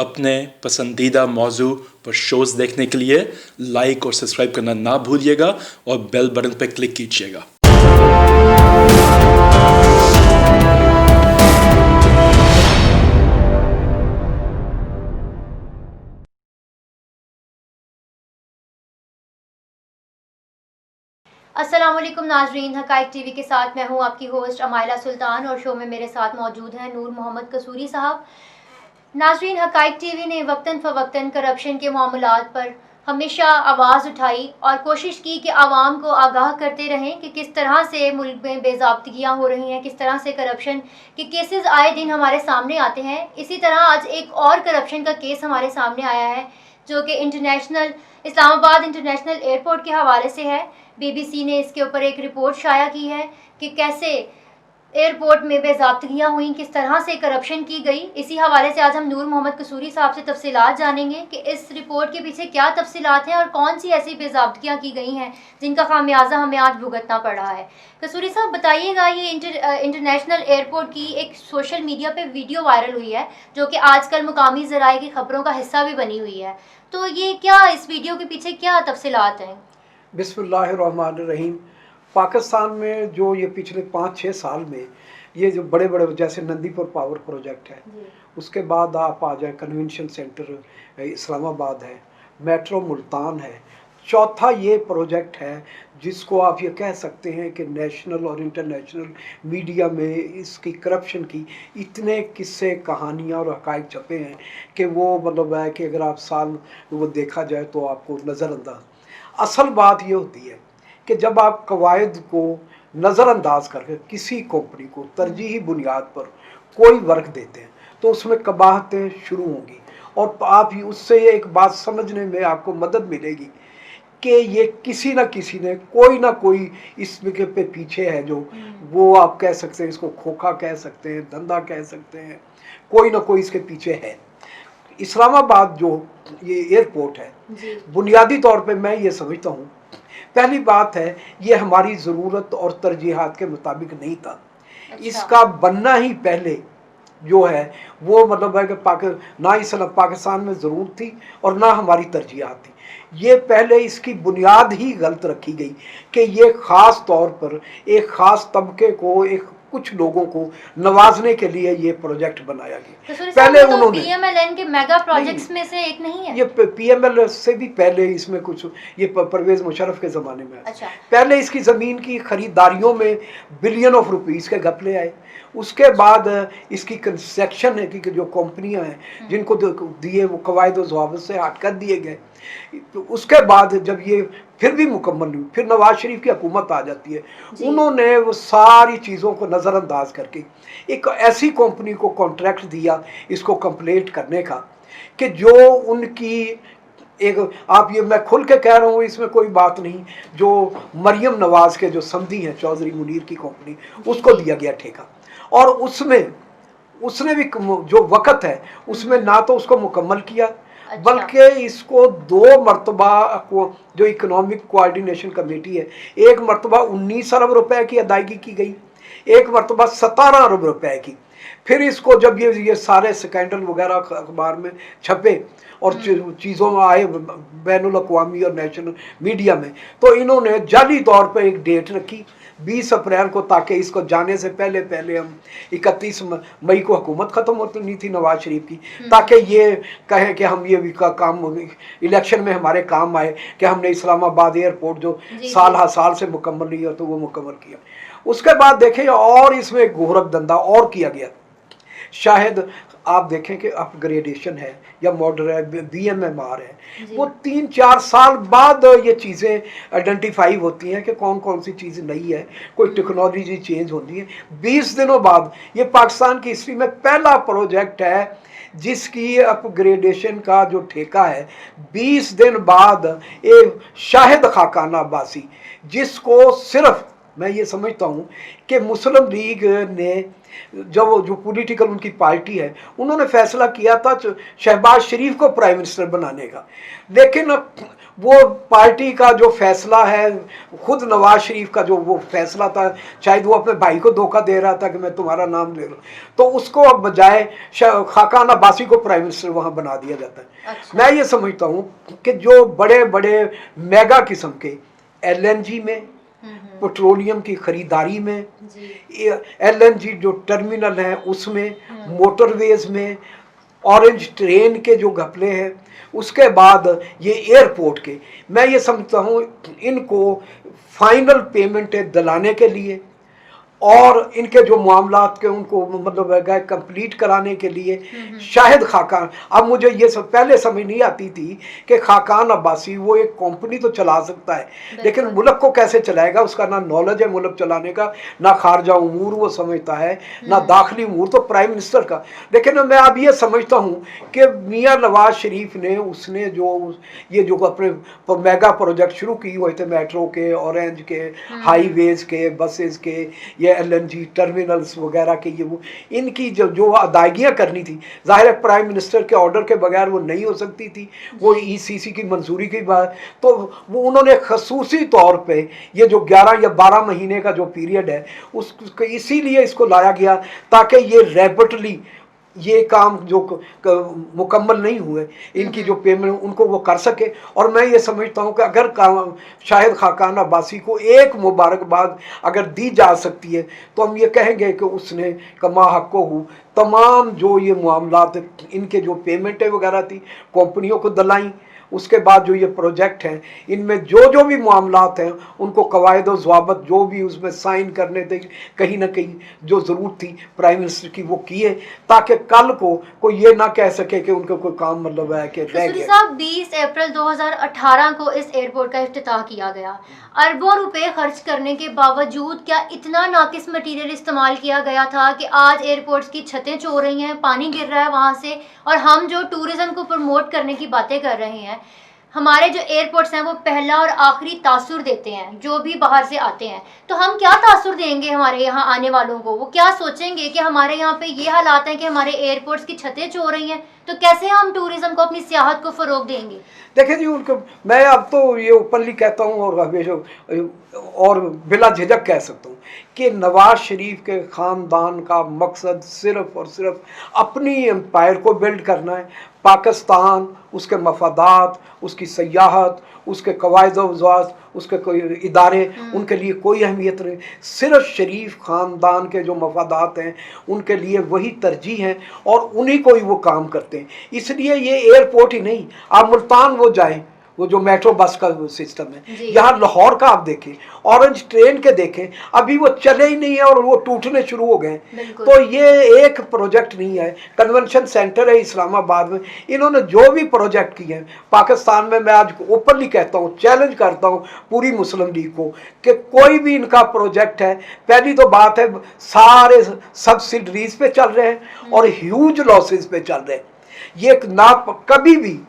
अपने पसंदीदा मौजू पर शोज़ देखने के लिए लाइक और सब्सक्राइब करना ना भूलिएगा और बेल बटन पर क्लिक कीजिएगा। अस्सलाम वालेकुम नाजरीन, हकाइक टीवी के साथ मैं हूं आपकी होस्ट अमाइला सुल्तान और शो में मेरे साथ मौजूद हैं नूर मोहम्मद कसूरी साहब। नाजरीन, हकाइक टीवी ने वक्तन फ़वक्तन करप्शन के मामलात पर हमेशा आवाज़ उठाई और कोशिश की कि आवाम को आगाह करते रहें कि किस तरह से मुल्क में बेज़ाब्तियाँ हो रही हैं, किस तरह से करप्शन के केसेस आए दिन हमारे सामने आते हैं। इसी तरह आज एक और करप्शन का केस हमारे सामने आया है जो कि इस्लामाबाद इंटरनेशनल एयरपोर्ट के हवाले से है। BBC ने इसके ऊपर एक रिपोर्ट शाया की है कि कैसे एयरपोर्ट में बेज़ाब्तियाँ हुई, किस तरह से करप्शन की गई। इसी हवाले से आज हम नूर मोहम्मद कसूरी साहब से तफसीलात जानेंगे कि इस रिपोर्ट के पीछे क्या तफसीलात हैं और कौन सी ऐसी बेज़ाब्तियाँ की गई हैं जिनका खामियाजा हमें आज भुगतना पड़ रहा है। कसूरी साहब बताइएगा, ये इंटरनेशनल एयरपोर्ट की एक सोशल मीडिया पे वीडियो वायरल हुई है जो कि आजकल मुकामी ज़राए की ख़बरों का हिस्सा भी बनी हुई है, तो ये क्या, इस वीडियो के पीछे क्या तफसीलात हैं? बिस्मिल्लाहिर्रहमानिर्रहीम। पाकिस्तान में जो ये पिछले 5-6 साल में ये जो बड़े बड़े जैसे नंदीपुर पावर प्रोजेक्ट है, उसके बाद आप आ जाए कन्वेंशन सेंटर इस्लामाबाद है, मेट्रो मुल्तान है, चौथा ये प्रोजेक्ट है जिसको आप ये कह सकते हैं कि नेशनल और इंटरनेशनल मीडिया में इसकी करप्शन की इतने किस्से कहानियाँ और हक़ाइक़ छपे हैं कि वो मतलब है कि अगर आप साल वो देखा जाए तो आपको नज़रअंदाज। असल बात ये होती है कि जब आप कवायद को नज़रअंदाज करके किसी कंपनी को तरजीही बुनियाद पर कोई वर्क देते हैं तो उसमें कबाहतें शुरू होंगी और आप उससे एक बात समझने में आपको मदद मिलेगी कि ये किसी न किसी ने कोई ना कोई इसके पे पीछे है, जो वो आप कह सकते हैं, इसको खोखा कह सकते हैं, धंधा कह सकते हैं, कोई ना कोई इसके पीछे है। इस्लामाबाद जो ये एयरपोर्ट है, बुनियादी तौर पे मैं ये समझता हूँ, पहली बात है ये हमारी ज़रूरत और तरजीहात के मुताबिक नहीं था। इसका बनना ही पहले जो है वो मतलब है कि ना इस पाकिस्तान में ज़रूरत थी और ना हमारी तरजीहात थी। ये पहले इसकी बुनियाद ही गलत रखी गई कि ये ख़ास तौर पर एक ख़ास तबके को, एक कुछ लोगों को नवाजने के लिए ये प्रोजेक्ट बनाया गया। तो पहले तो उन्होंने PMLN के मेगा प्रोजेक्ट्स में से एक नहीं है? ये PML से भी पहले इसमें कुछ ये परवेज़ मुशर्रफ के ज़माने में अच्छा। पहले इसकी ज़मीन की खरीदारियों में बिलियन ऑफ रुपीज़ के घपले आए। उसके बाद इसकी कंस्ट्रक्शन है कि जो कंपनियां हैं जिनको दिए वो कवायद और ज़वाबित से हट कर दिए गए। तो उसके बाद जब ये फिर भी मुकम्मल हुई, फिर नवाज शरीफ की हुकूमत आ जाती है, उन्होंने वो सारी चीज़ों को नज़रअंदाज करके एक ऐसी कंपनी को कॉन्ट्रैक्ट दिया इसको कंप्लीट करने का कि जो उनकी एक, आप ये मैं खुल के कह रहा हूँ, इसमें कोई बात नहीं, जो मरियम नवाज़ के जो समधी हैं चौधरी मुनीर की कंपनी, उसको दिया गया ठेका और उसमें उसने भी जो वक़्त है उसमें ना तो उसको मुकम्मल किया बल्कि इसको 2 मरतबा को जो इकनॉमिक कोऑर्डिनेशन कमेटी है, एक मरतबा 19 अरब रुपए की अदायगी की गई, एक मरतबा 17 अरब रुपए की। फिर इसको जब ये सारे स्कैंडल वगैरह अखबार में छपे और चीज़ों में आए बैनुल अक़वामी और नेशनल मीडिया में, तो इन्होंने जाली तौर पर एक डेट रखी 20 अप्रैल को, ताकि इसको जाने से पहले पहले हम 31 मई को हुकूमत ख़त्म होती थी नवाज शरीफ की, ताकि ये कहें कि हम ये भी काम इलेक्शन में हमारे काम आए कि हमने इस्लामाबाद एयरपोर्ट जो साल से मुकम्मल नहीं हो तो वो मुकम्मल किया। उसके बाद देखें और इसमें एक गोरख धंधा और किया गया। शायद आप देखें कि अपग्रेडेशन है या मॉडल है, BMMR है, वो 3-4 साल बाद ये चीज़ें आइडेंटिफाई होती हैं कि कौन कौन सी चीज़ नई है, कोई टेक्नोलॉजी चेंज होती है। 20 दिनों बाद ये पाकिस्तान की हिस्ट्री में पहला प्रोजेक्ट है जिसकी अपग्रेडेशन का जो ठेका है 20 दिन बाद एक शाहिद खाकाना अब्बासी, जिसको सिर्फ मैं ये समझता हूँ कि मुस्लिम लीग ने जो पॉलिटिकल उनकी पार्टी है, उन्होंने फैसला किया था शहबाज शरीफ को प्राइम मिनिस्टर बनाने का, लेकिन वो पार्टी का जो फैसला है, खुद नवाज शरीफ का जो वो फैसला था, शायद वो अपने भाई को धोखा दे रहा था कि मैं तुम्हारा नाम ले लूँ, तो उसको अब बजाय खाकान अब्बासी को प्राइम मिनिस्टर वहाँ बना दिया जाता है। अच्छा। मैं ये समझता हूँ कि जो बड़े बड़े मेगा किस्म के LNG में, पेट्रोलियम की खरीदारी में, LNG जो टर्मिनल हैं उसमें, मोटरवेज में, ऑरेंज ट्रेन के जो घपले हैं, उसके बाद ये एयरपोर्ट के, मैं ये समझता हूँ इनको फाइनल पेमेंट दिलाने के लिए और इनके जो मामलात के उनको मतलब कंप्लीट कराने के लिए शायद खाकान, अब मुझे ये सब पहले समझ नहीं आती थी कि खाकान अब्बासी वो एक कंपनी तो चला सकता है, लेकिन मुल्क को कैसे चलाएगा उसका ना नॉलेज है मुल्क चलाने का, ना खारजा उमूर वो समझता है, ना दाखिली उमूर तो प्राइम मिनिस्टर का। लेकिन मैं अब ये समझता हूँ कि मियाँ नवाज शरीफ ने उसने जो ये जो अपने मेगा प्रोजेक्ट शुरू किए हुए थे, मेट्रो के, ऑरेंज के, हाईवेज के, बसेस के, ये LNG टर्मिनल्स वगैरह के, ये वो इनकी जो अदायगियाँ करनी थी, ज़ाहिर है प्राइम मिनिस्टर के ऑर्डर के बगैर वो नहीं हो सकती थी, वो ECC की मंजूरी की बात, तो वो उन्होंने खसूसी तौर पे ये जो 11 या 12 महीने का जो पीरियड है उसको इसीलिए इसको लाया गया ताकि ये रैपिडली ये काम जो मुकम्मल नहीं हुए इनकी जो पेमेंट उनको वो कर सके। और मैं ये समझता हूँ कि अगर शायद खाकान अब्बासी को एक मुबारकबाद अगर दी जा सकती है तो हम ये कहेंगे कि उसने कमा हक़्क़ो हूँ तमाम जो ये मामलात इनके जो पेमेंटें वगैरह थी कंपनियों को दिलाई, उसके बाद जो ये प्रोजेक्ट हैं इनमें जो भी मामलात हैं उनको कवायद व ज़वाबत जो भी उसमें साइन करने थे कहीं ना कहीं जो ज़रूरत थी प्राइम मिनिस्टर की वो किए, ताकि कल को कोई ये ना कह सके कि उनका कोई काम मतलब है कि रह गया। साहब 20 अप्रैल 2018 को इस एयरपोर्ट का इफ्तिताह किया गया, अरबों रुपए खर्च करने के बावजूद क्या इतना नाकिस मटेरियल इस्तेमाल किया गया था कि आज एयरपोर्ट्स की छतें चो रही हैं, पानी गिर रहा है वहाँ से, और हम जो टूरिज़्म को प्रमोट करने की बातें कर रहे हैं, हमारे जो एयरपोर्ट्स हैं वो पहला और आखिरी तासुर देते हैं जो भी बाहर से आते हैं, तो हम क्या तासुर देंगे हमारे यहाँ आने वालों को? वो क्या सोचेंगे कि हमारे यहाँ पे ये हालात हैं कि हमारे एयरपोर्ट्स की छतें चो रही हैं, तो कैसे हम टूरिज़्म को, अपनी सियाहत को फ़रोग देंगे? देखिए जी, उनको मैं अब तो ये ओपनली कहता हूँ और हमेशा और बिला झिझक कह सकता हूँ कि नवाज शरीफ के ख़ानदान का मकसद सिर्फ़ और सिर्फ अपनी एम्पायर को बिल्ड करना है। पाकिस्तान, उसके मफादात, उसकी सयाहत, उसके कवायद व ज़वाबत, उसके कोई इदारे, उनके लिए कोई अहमियत नहीं। सिर्फ शरीफ ख़ानदान के जो मफादात हैं उनके लिए वही तरजीह हैं और उन्हीं को ही वो काम करते हैं। इसलिए ये एयरपोर्ट ही नहीं, आप मुल्तान वो जाएं, वो जो मेट्रो बस का सिस्टम है, यहाँ लाहौर का आप देखें, ऑरेंज ट्रेन के देखें, अभी वो चले ही नहीं है और वो टूटने शुरू हो गए। तो ये एक प्रोजेक्ट नहीं है। कन्वेंशन सेंटर है इस्लामाबाद में, इन्होंने जो भी प्रोजेक्ट किए हैं पाकिस्तान में, मैं आज ओपनली कहता हूँ, चैलेंज करता हूँ पूरी मुस्लिम लीग को कि कोई भी इनका प्रोजेक्ट है, पहली तो बात है सारे सब्सिडरीज पे चल रहे हैं और ह्यूज लॉसेस पे चल रहे हैं। ये ना कभी भी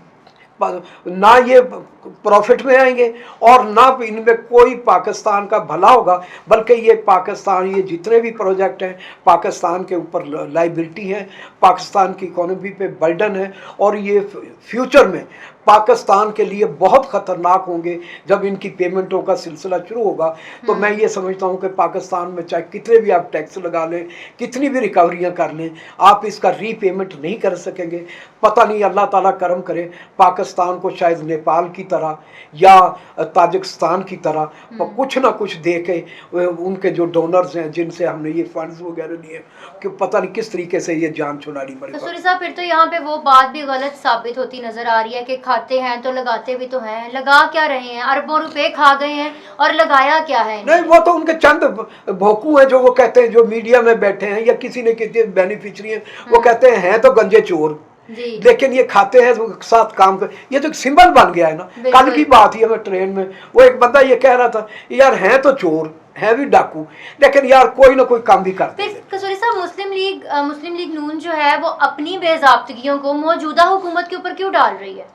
ना ये प्रॉफिट में आएंगे और ना इनमें कोई पाकिस्तान का भला होगा, बल्कि ये पाकिस्तान, ये जितने भी प्रोजेक्ट हैं पाकिस्तान के ऊपर लाइबिलिटी है, पाकिस्तान की इकोनॉमी पे बर्डन है और ये फ्यूचर में पाकिस्तान के लिए बहुत ख़तरनाक होंगे जब इनकी पेमेंटों का सिलसिला शुरू होगा। तो मैं ये समझता हूँ कि पाकिस्तान में चाहे कितने भी आप टैक्स लगा लें, कितनी भी रिकवरियाँ कर लें, आप इसका रीपेमेंट नहीं कर सकेंगे। पता नहीं, अल्लाह ताला करम करे, पाकिस्तान को शायद नेपाल की तरह या ताजिकिस्तान की तरह कुछ ना कुछ दे के उनके जो डोनर्स हैं जिनसे हमने ये फंड्स वगैरह लिए, कि पता नहीं किस तरीके से ये जान छुड़ानी पड़ेगी। कसूरी साहब, फिर तो यहाँ पे वो बात भी गलत साबित होती नजर आ रही है कि खाते हैं तो लगाते भी तो हैं, लगा क्या रहे हैं? अरबों रुपए खा गए हैं और लगाया क्या है? नहीं, वो तो उनके चंद भोकू हैं जो वो कहते हैं, जो मीडिया में बैठे हैं या किसी ने किसी बेनिफिशियरी हैं, वो कहते हैं तो गंजे चोर, लेकिन ये खाते हैं तो साथ काम कर, ये तो सिंबल बन गया है ना। कल की बात ही है, मैं ट्रेन में वो एक बंदा ये कह रहा था, यार हैं तो चोर हैं भी डाकू, लेकिन यार कोई ना कोई काम भी करते फिर हैं। कसूरी साहब, मुस्लिम लीग नून जो है वो अपनी बेज़ाब्तगियों को मौजूदा हुकूमत के ऊपर क्यों डाल रही है?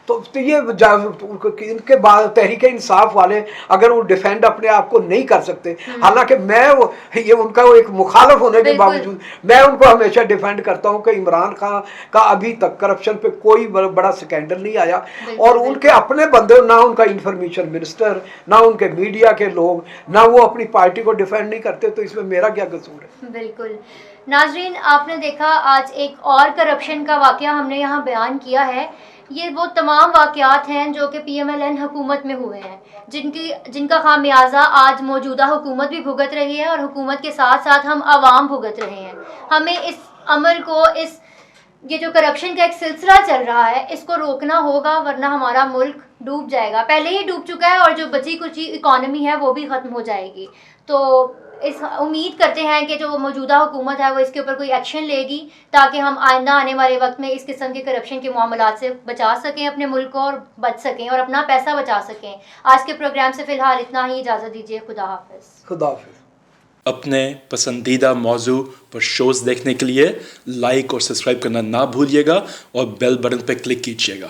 तो ये इनके बाद तहरीक इंसाफ वाले अगर वो डिफेंड अपने आप को नहीं कर सकते, हालांकि मैं ये उनका वो एक मुखालफ होने के बावजूद मैं उनको हमेशा डिफेंड करता हूं कि इमरान खान का अभी तक करप्शन पे कोई बड़ा स्कैंडल नहीं आया, और उनके अपने बंदे, ना उनका इंफॉर्मेशन मिनिस्टर, ना उनके मीडिया के लोग, ना वो अपनी पार्टी को डिफेंड नहीं करते, तो इसमें मेरा क्या कसूर है? बिल्कुल। नाजरीन, आपने देखा आज एक और करप्शन का वाकया हमने यहाँ बयान किया है। ये वो तमाम वाक़यात हैं जो कि PMLN हुकूमत में हुए हैं, जिनका खामियाजा आज मौजूदा हुकूमत भी भुगत रही है और हुकूमत के साथ साथ हम आवाम भुगत रहे हैं। हमें इस अमल को, ये जो करप्शन का एक सिलसिला चल रहा है, इसको रोकना होगा, वरना हमारा मुल्क डूब जाएगा। पहले ही डूब चुका है और जो बची कुची इकॉनमी है वो भी ख़त्म हो जाएगी। तो उम्मीद करते हैं कि जो मौजूदा हुकूमत है वो इसके ऊपर कोई एक्शन लेगी, ताकि हम आइंदा आने वाले वक्त में इस किस्म के करप्शन के मामलात से बचा सकें अपने मुल्क को, और बच सकें और अपना पैसा बचा सकें। आज के प्रोग्राम से फ़िलहाल इतना ही, इजाज़त दीजिए। खुदा हाफ़िज़। खुदा हाफिज़। अपने पसंदीदा मौजू पर शोज़ देखने के लिए लाइक और सब्सक्राइब करना ना भूलिएगा और बेल बटन पर क्लिक कीजिएगा।